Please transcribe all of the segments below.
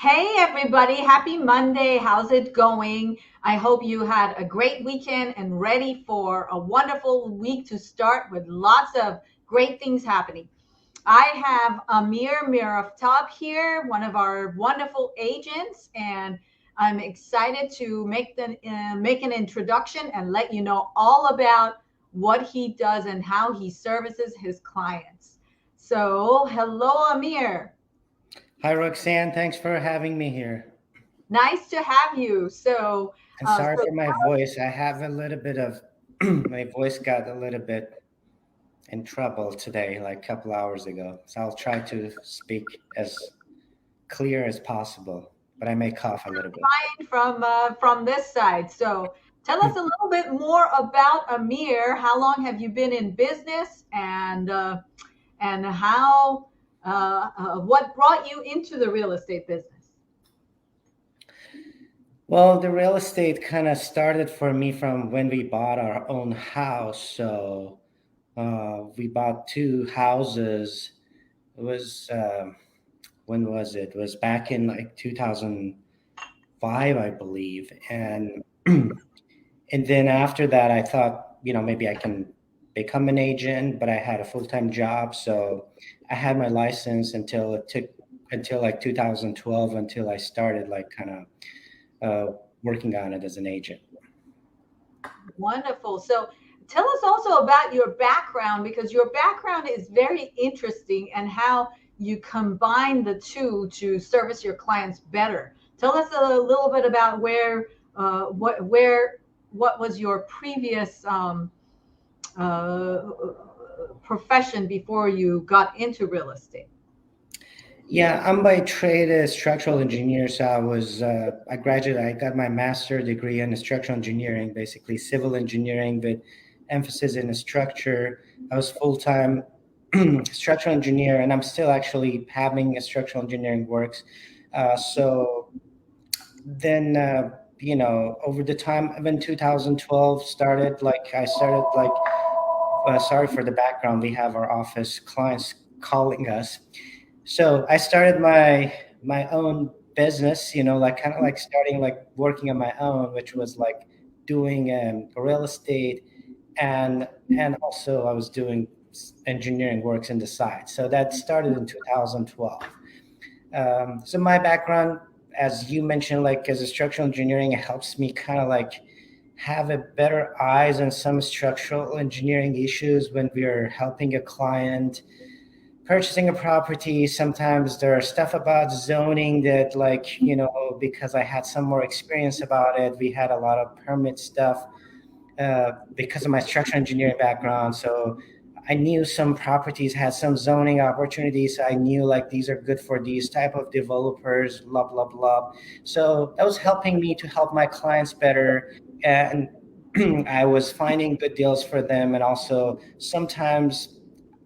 Hey everybody, happy Monday. How's it going? I hope you had a great weekend and ready for a wonderful week to start with lots of great things happening. I have Amir Miraftab here, one of our wonderful agents, and I'm excited to make an introduction and let you know all about what he does and how he services his clients. So, hello, Amir. Hi, Roxanne. Thanks for having me here. Nice to have you. And Uh, sorry so for my voice. I have a little bit of my voice got a little bit in trouble today, like a couple hours ago. So I'll try to speak as clear as possible, but I may cough a little bit. fine from this side. So tell us a little bit more about Amir. How long have you been in business, and how what brought you into the real estate business? Well, the real estate kind of started for me from when we bought our own house. So we bought two houses. It was when was it? It was back in like 2005, I believe. And and then after that, I thought, maybe I can become an agent, but I had a full-time job. So I had my license until it took until like 2012 until I started like kind of working on it as an agent. Wonderful. So tell us also about your background because your background is very interesting and how you combine the two to service your clients better. Tell us a little bit about what was your previous uh, profession before you got into real estate. Yeah, I'm by trade a structural engineer. So I graduated, I got my master degree in structural engineering, basically civil engineering with emphasis in structure. I was full-time structural engineer, and I'm still actually having a structural engineering works. So then, over the time, when 2012 started, like I started like, sorry for the background. We have our office clients calling us. So I started my own business, like kind of like starting like working on my own, which was like doing real estate, and also I was doing engineering works in the side. So that started in 2012. So my background, as you mentioned, like as a structural engineering, it helps me kind of like have a better eyes on some structural engineering issues when we are helping a client purchasing a property. Sometimes there are stuff about zoning that, like, because I had some more experience about it, we had a lot of permit stuff because of my structural engineering background. So I knew some properties had some zoning opportunities. I knew like these are good for these type of developers, blah blah blah. So that was helping me to help my clients better, and I was finding good deals for them, and also sometimes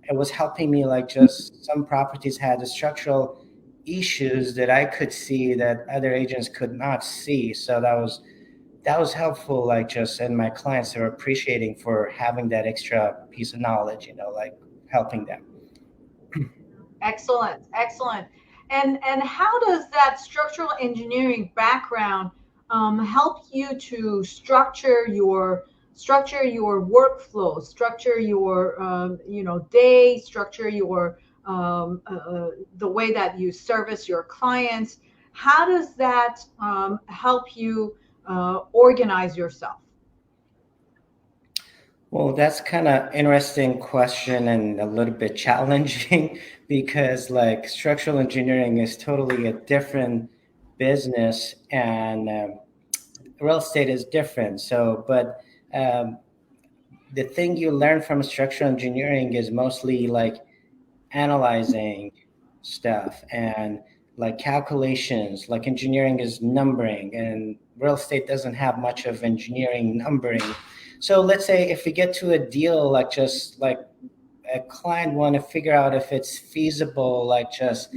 it was helping me like just some properties had the structural issues that I could see that other agents could not see. So that was helpful, like just, and my clients are appreciating for having that extra piece of knowledge, like helping them. Excellent, excellent. And how does that structural engineering background help you to structure your workflow, structure your day, structure your the way that you service your clients? How does that help you organize yourself? Well, that's kind of interesting question and a little bit challenging because like structural engineering is totally a different business, and real estate is different. So, but um, the thing you learn from structural engineering is mostly like analyzing stuff and like calculations. Like engineering is numbering, and real estate doesn't have much of engineering numbering. So let's say if we get to a deal, like just like a client want to figure out if it's feasible, like just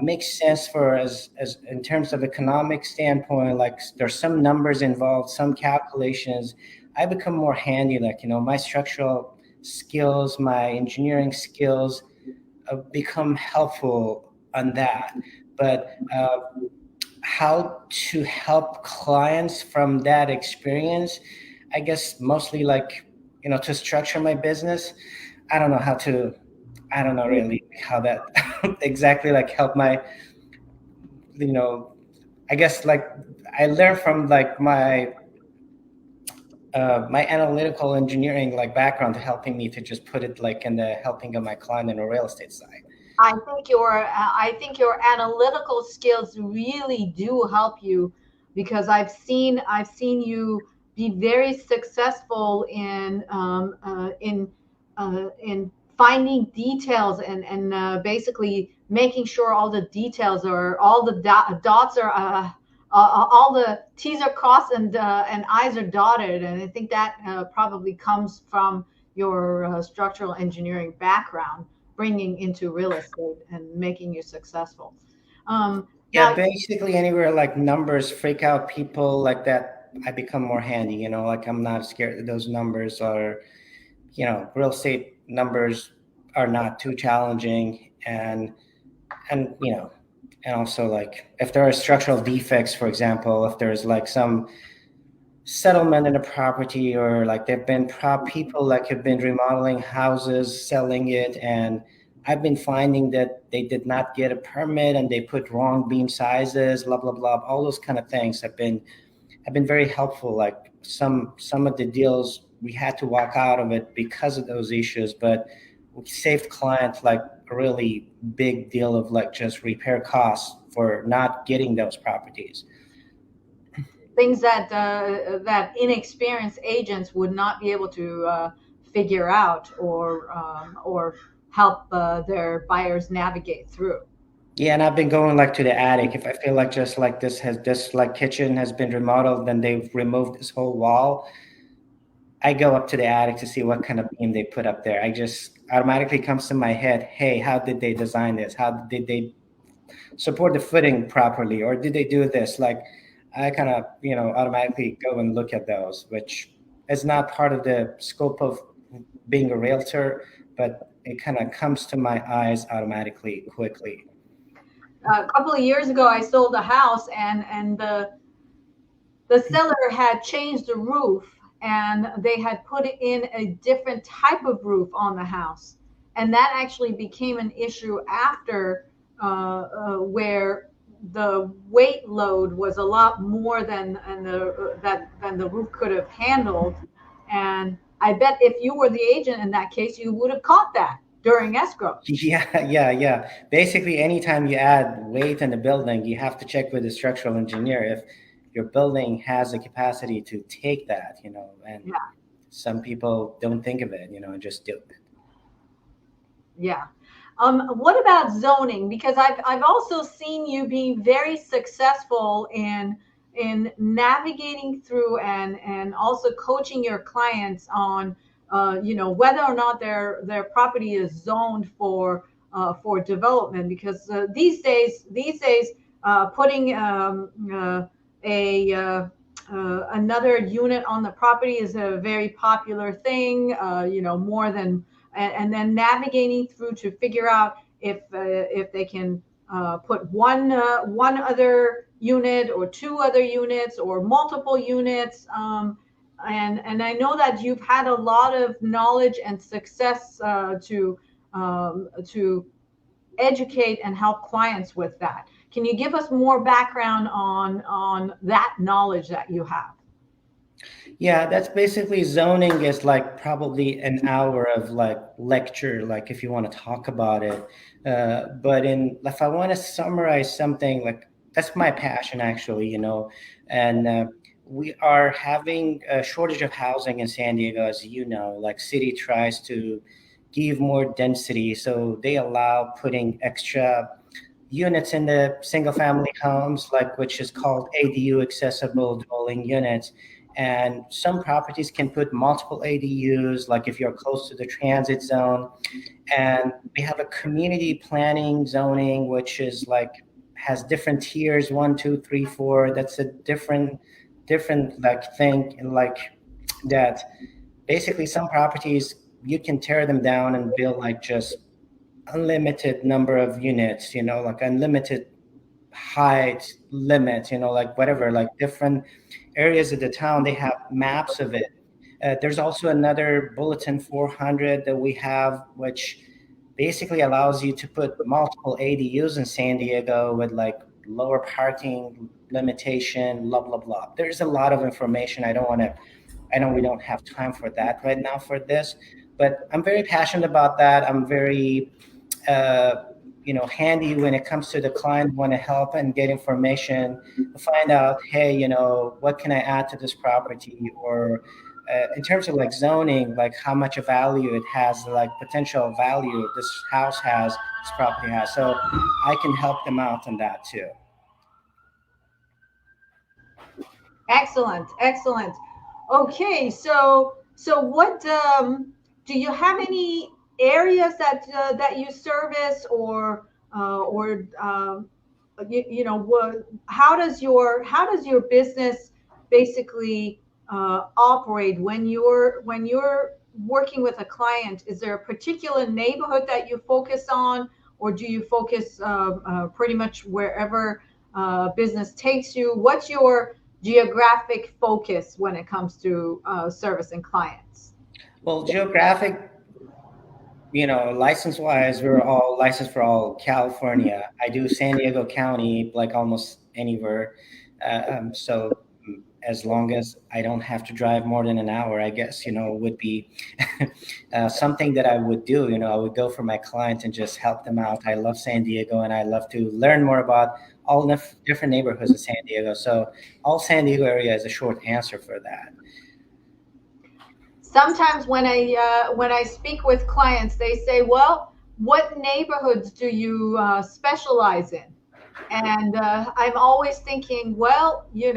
makes sense for as in terms of economic standpoint, like there's some numbers involved, some calculations. I become more handy, like my structural skills, my engineering skills become helpful on that. But how to help clients from that experience, I guess mostly like, to structure my business. I don't know how to, I don't know really how that exactly like help my, you know, I guess like I learned from like my analytical engineering like background helping me to just put it like in the helping of my client in the real estate side. I think your analytical skills really do help you, because I've seen you be very successful in finding details, and basically making sure all the details, or all the dots are all the T's are crossed, and I's are dotted. And I think that probably comes from your structural engineering background, bringing into real estate and making you successful. Yeah, Now, basically anywhere like numbers freak out people like that, I become more handy, like I'm not scared that those numbers are, real estate numbers are not too challenging. And and also like if there are structural defects, for example, if there's like some settlement in a property, or like there've been people like have been remodeling houses, selling it, and I've been finding that they did not get a permit and they put wrong beam sizes, blah blah blah, all those kind of things have been very helpful. Like some of the deals we had to walk out of it because of those issues, but we saved clients like a really big deal of like just repair costs for not getting those properties. things that inexperienced agents would not be able to figure out, or help their buyers navigate through. Yeah, and I've been going like to the attic. If I feel like just like this like kitchen has been remodeled, then they've removed this whole wall. I go up to the attic to see what kind of beam they put up there. I just automatically comes to my head, hey, how did they design this? How did they support the footing properly? Or did they do this? Like I kind of, automatically go and look at those, which is not part of the scope of being a realtor, but it kind of comes to my eyes automatically quickly. A couple of years ago, I sold a house, and the seller had changed the roof, and they had put in a different type of roof on the house, and that actually became an issue after, where the weight load was a lot more than the roof could have handled. And I bet if you were the agent in that case, you would have caught that during escrow. Yeah, yeah, yeah. Basically, anytime you add weight in the building, you have to check with the structural engineer if your building has the capacity to take that, and Yeah. some people don't think of it, and just do it. Yeah. What about zoning? Because I've also seen you be very successful in navigating through, and also coaching your clients on, whether or not their property is zoned for development. Because these days, putting a another unit on the property is a very popular thing. More than, and then navigating through to figure out if they can put one other unit, or two other units, or multiple units. And I know that you've had a lot of knowledge and success to educate and help clients with that. Can you give us more background on that knowledge that you have? Yeah, that's basically zoning is like probably an hour of like lecture, like if you want to talk about it. But if I want to summarize something, like that's my passion actually, and we are having a shortage of housing in San Diego, as you know. Like city tries to give more density, so they allow putting extra units in the single family homes, like which is called ADU, accessible dwelling units. And some properties can put multiple ADUs, like if you're close to the transit zone. And we have a community planning zoning, which is like has different tiers, one, two, three, four. That's a different like thing, and like that. Basically, some properties you can tear them down and build like just unlimited number of units, like unlimited height limit, like whatever, like different areas of the town, they have maps of it. There's also another bulletin 400 that we have, which basically allows you to put multiple ADUs in San Diego with like lower parking limitation, blah, blah, blah. There's a lot of information. I know we don't have time for that right now for this, but I'm very passionate about that. I'm very, uh, handy when it comes to the client want to help and get information, find out, hey, what can I add to this property, or in terms of like zoning, like how much of value it has, like potential value this house has, this property has. So I can help them out on that too. Excellent, excellent. Okay, so what do you have any areas that you service, or what, how does your business basically operate when you're working with a client? Is there a particular neighborhood that you focus on, or do you focus pretty much wherever business takes you? What's your geographic focus when it comes to servicing clients? Well, geographic, license wise, we're all licensed for all California. I do San Diego County, like almost anywhere. So as long as I don't have to drive more than an hour, I guess, would be something that I would do. I would go for my clients and just help them out. I love San Diego, and I love to learn more about all the different neighborhoods of San Diego. So all San Diego area is a short answer for that. Sometimes when I speak with clients, they say, "Well, what neighborhoods do you specialize in?" And I'm always thinking, well, if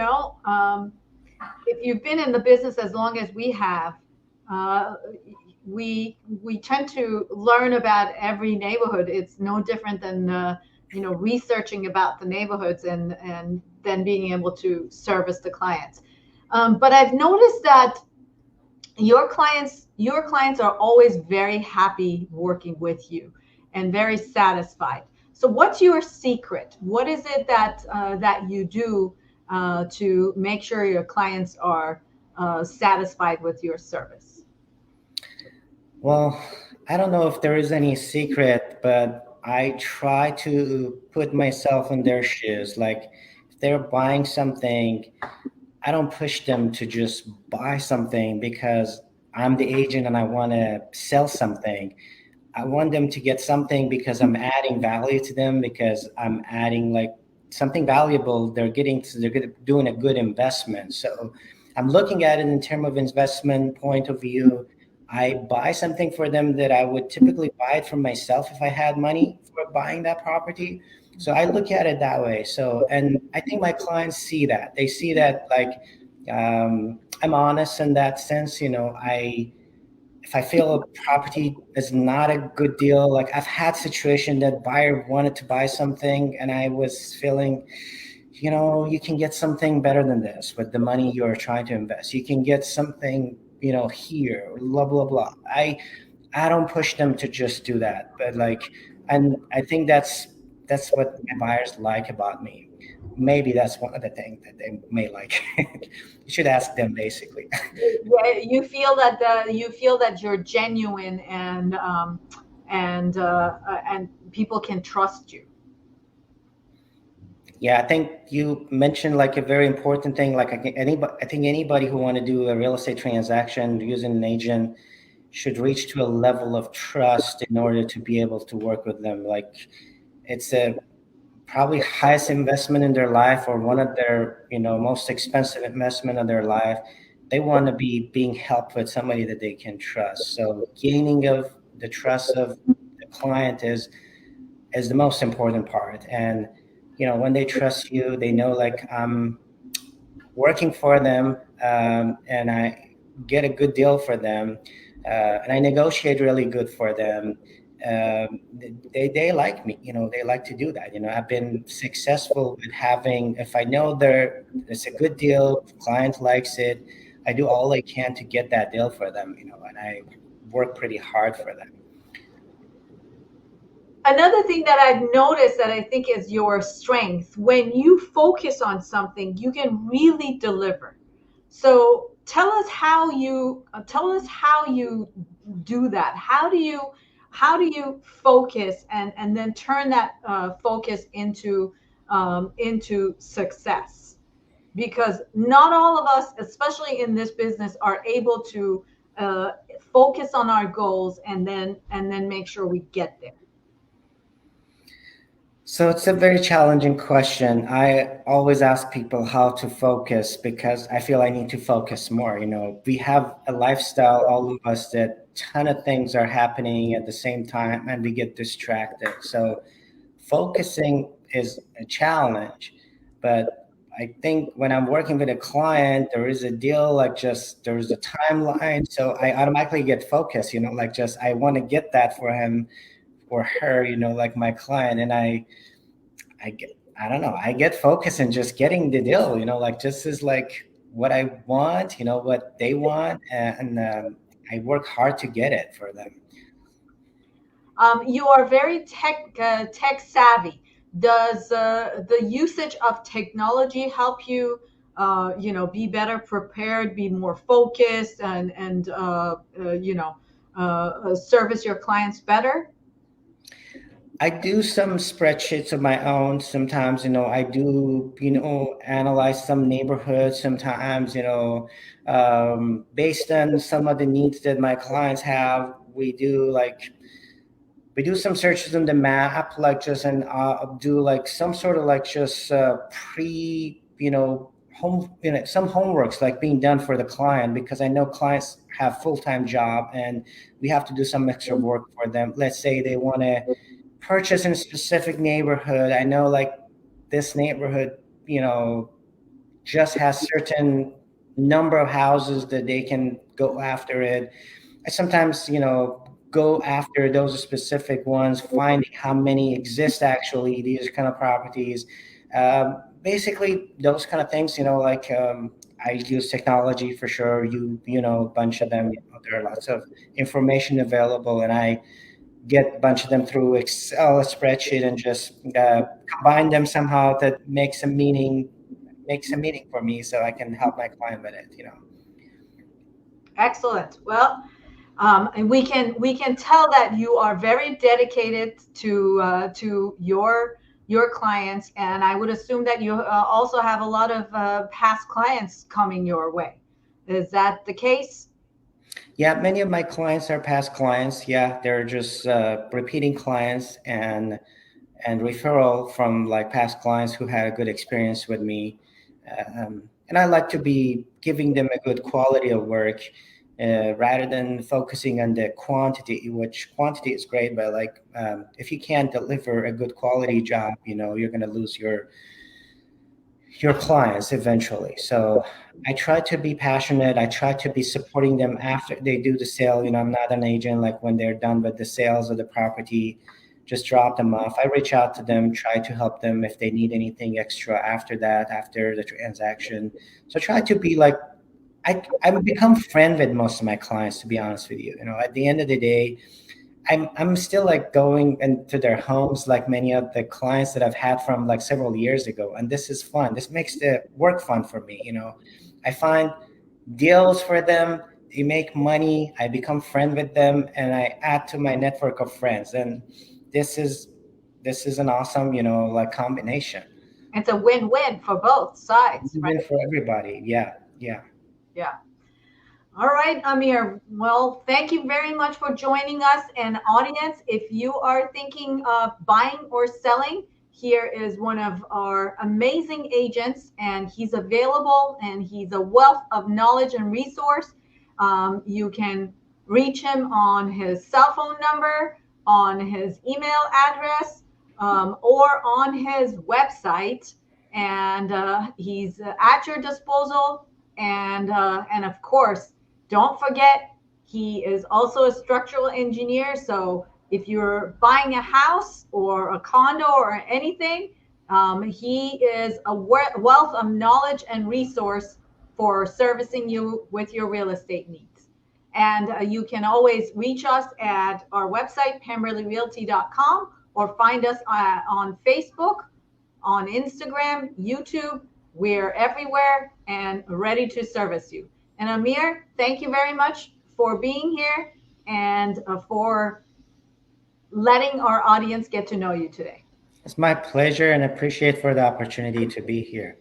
you've been in the business as long as we have, uh, we tend to learn about every neighborhood. It's no different than researching about the neighborhoods and then being able to service the clients. But I've noticed that your clients are always very happy working with you and very satisfied. So what's your secret? What is it that you do to make sure your clients are satisfied with your service? Well, I don't know if there is any secret, but I try to put myself in their shoes. Like if they're buying something, I don't push them to just buy something because I'm the agent and I want to sell something. I want them to get something because I'm adding value to them, because I'm adding like something valuable. They're doing a good investment. So I'm looking at it in terms of investment point of view. I buy something for them that I would typically buy it for myself if I had money for buying that property. So I look at it that way. So, and I think my clients see that. They see that like I'm honest in that sense. I if I feel a property is not a good deal, like I've had situation that buyer wanted to buy something and I was feeling, you can get something better than this with the money you're trying to invest. You can get something, here, blah, blah, blah. I don't push them to just do that, but like, and I think that's what my buyers like about me. Maybe that's one of the things that they may like. You should ask them basically. Yeah, you feel that you're genuine, and people can trust you. Yeah, I think you mentioned like a very important thing. Like I think anybody who want to do a real estate transaction using an agent should reach to a level of trust in order to be able to work with them. Like it's a probably highest investment in their life, or one of their most expensive investment of their life. They want to be being helped with somebody that they can trust. So gaining of the trust of the client is the most important part. And when they trust you, they know like I'm working for them, and I get a good deal for them, and I negotiate really good for them. They like me. They like to do that. I've been successful with having. If I know it's a good deal, client likes it, I do all I can to get that deal for them. And I work pretty hard for them. Another thing that I've noticed that I think is your strength, when you focus on something, you can really deliver. So tell us how you do that. How do you focus and then turn that focus into success? Because not all of us, especially in this business, are able to uh, focus on our goals and then make sure we get there. So it's a very challenging question. I always ask people how to focus because I feel I need to focus more. We have a lifestyle, all of us, that ton of things are happening at the same time and we get distracted. So focusing is a challenge, but I think when I'm working with a client, there is a deal, like just there is a timeline. So I automatically get focused, like just I want to get that for him or her, like my client. And I get, I don't know, I get focused in just getting the deal, like just is like what I want, what they want. And I work hard to get it for them. You are very tech savvy. Does the usage of technology help you, be better prepared, be more focused, and service your clients better? I do some spreadsheets of my own. Sometimes, I do, analyze some neighborhoods. Sometimes, based on some of the needs that my clients have, we do some searches on the map, like just and do like some sort of like just pre, home, some homeworks like being done for the client because I know clients have full-time job and we have to do some extra work for them. Let's say they want to purchase in a specific neighborhood. I know like this neighborhood, just has certain number of houses that they can go after it. I sometimes, go after those specific ones, finding how many exist actually, these kind of properties. Basically, those kind of things, like I use technology for sure. A bunch of them, there are lots of information available, and I get a bunch of them through Excel, a spreadsheet, and just combine them somehow that makes a meaning for me, so I can help my client with it. Excellent. Well, and we can tell that you are very dedicated to your clients, and I would assume that you also have a lot of past clients coming your way. Is that the case? Yeah, many of my clients are past clients. Yeah, they're just repeating clients and referral from like past clients who had a good experience with me. And I like to be giving them a good quality of work rather than focusing on the quantity, which quantity is great, but like if you can't deliver a good quality job, you're going to lose your clients eventually. So I try to be passionate. I try to be supporting them after they do the sale. I'm not an agent, like when they're done with the sales of the property, just drop them off. I reach out to them, try to help them if they need anything extra after that, after the transaction. So try to be like, I become friend with most of my clients, to be honest with you. At the end of the day, I'm still like going into their homes like many of the clients that I've had from like several years ago. And this is fun. This makes the work fun for me. I find deals for them, they make money, I become friend with them, and I add to my network of friends. And this is this is an awesome, like combination. It's a win-win for both sides, right? Win for everybody. Yeah, yeah. Yeah. All right, Amir. Well, thank you very much for joining us. And audience, if you are thinking of buying or selling, here is one of our amazing agents, and he's available and he's a wealth of knowledge and resource. You can reach him on his cell phone number, on his email address, or on his website. And he's at your disposal. And of course, don't forget, he is also a structural engineer. So if you're buying a house or a condo or anything, he is a wealth of knowledge and resource for servicing you with your real estate needs. And you can always reach us at our website, pemberleyrealty.com, or find us on Facebook, on Instagram, YouTube. We're everywhere and ready to service you. And Amir, thank you very much for being here and for letting our audience get to know you today. It's my pleasure and appreciate for the opportunity to be here.